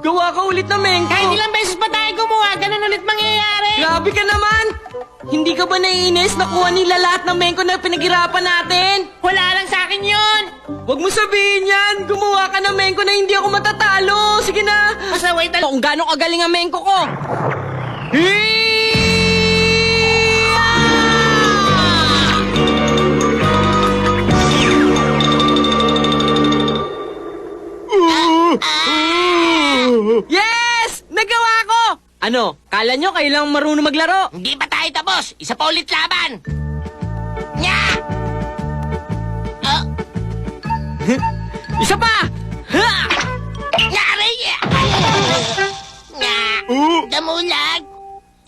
Gawa ka ulit na mengko. Kahit ilang beses pa tayo gumawa, ganun ulit mangyayari. Grabe ka naman! Hindi ka ba naiinis na kuha nila lahat ng mengko na pinaghirapan natin? Wala lang sa akin yun. Huwag mo sabihin yan! Gumawa ka ng mengko na hindi ako matatalo! Sige na! Pasaway talaga. Kung gano'ng kagaling ang mengko ko! Yes! Nagawa ko! Ano? Kala nyo kayo lang marunong maglaro? Hindi pa tayo tapos. Isa pa ulit laban. Nya! Isa pa! Ha! Nyari! Nya! Damulag!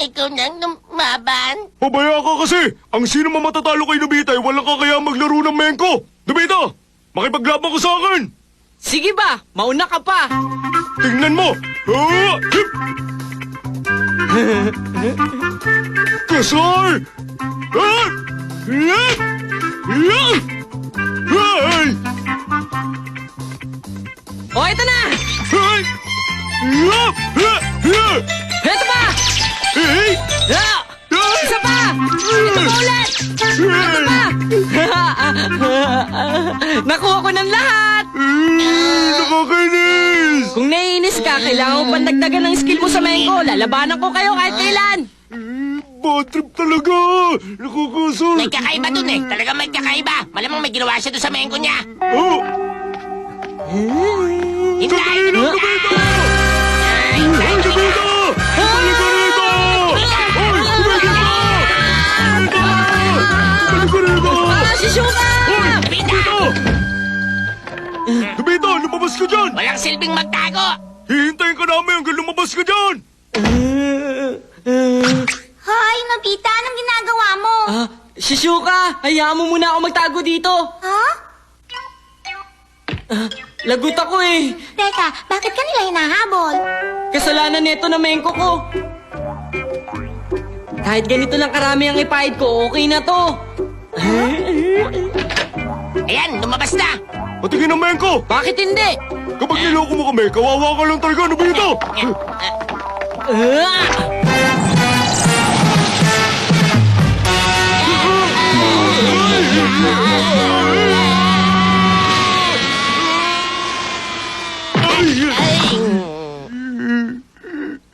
Ikaw nang lumaban? Pabaya ka kasi! Ang sino man matatalo kay Nobita ay walang kakayang maglaro ng mengko! Nobita! Makipaglaban ko sa akin! Sige ba? Mauna ka pa! Tingnan mo! Hip! Kasay! Hip! Hip! Hip! Hey! O, ito na! Hey! Hip! Hip! Hip! Ito pa! Hey! Ha! Isa pa! Ito pa ulit! Ito pa! Nakuha ko ng lahat! Nakakainis! Kung naiinis ka, kailangan mo pandagdagan ng skill mo sa mengko. Lalabanan ko kayo kahit kailan. Bad trip talaga! Nakakasal! May kakaiba dun eh. Talagang may kakaiba. Malamang may ginawa siya dun sa mengko niya. Oh! Hintay! Sandali lang, Nobita! Hoy, Nobita! Balik ka rito! Hoy, Nobita! Balik ka rito! Shishuka! Nobita! Nobita, lumabas ka dyan! Walang silbing magtago. Hihintayin ka namin hanggang lumabas ka dyan! Hoy, Nobita, anong ginagawa mo? Shishuka, hayaan mo muna ako magtago dito. Ha? Lagot ako eh. Teka, bakit ka nila hinahabol? Kasalanan nito na mengko ko. Kahit ganito lang karami ang ipahid ko, okay na to. Ayan, lumabas na. Patingin ang mengko! Bakit hindi? Kapag niloko mo kami, kawawa ka lang talaga, Nobita!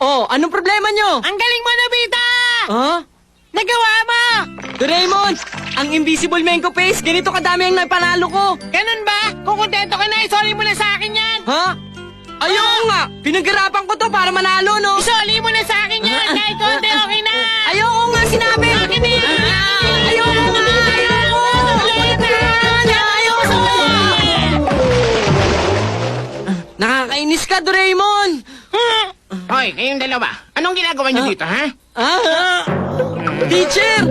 Oh, anong problema nyo? Ang galing mo, Nobita! Ha? Nagawa mo! Doraemon, ang invisible mengko face, ganito kadami ang napanalo ko. Ganun ba? Kung kontento ka na, isoli mo na sa akin yan. Ha? Ayoko nga. Pinaghirapan ko to para manalo, no? Isoli mo na sa akin yan. Kahit konti, okay na. Ayoko nga sinabi. Akin na yan. Ayoko nga. Ayoko. Ayoko. Nakakainis ka, Doraemon. Hoy, kayong dalawa. Anong ginagawa niyo dito, ha? Teacher!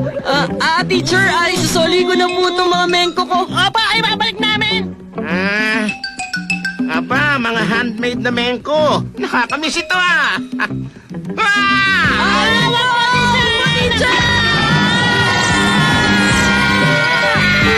Teacher, ay susoli ko na po itong mga mengko ko. Opa, ay babalik namin. Aba, mga handmade na mengko. Nakakamiss ito ah. Teacher!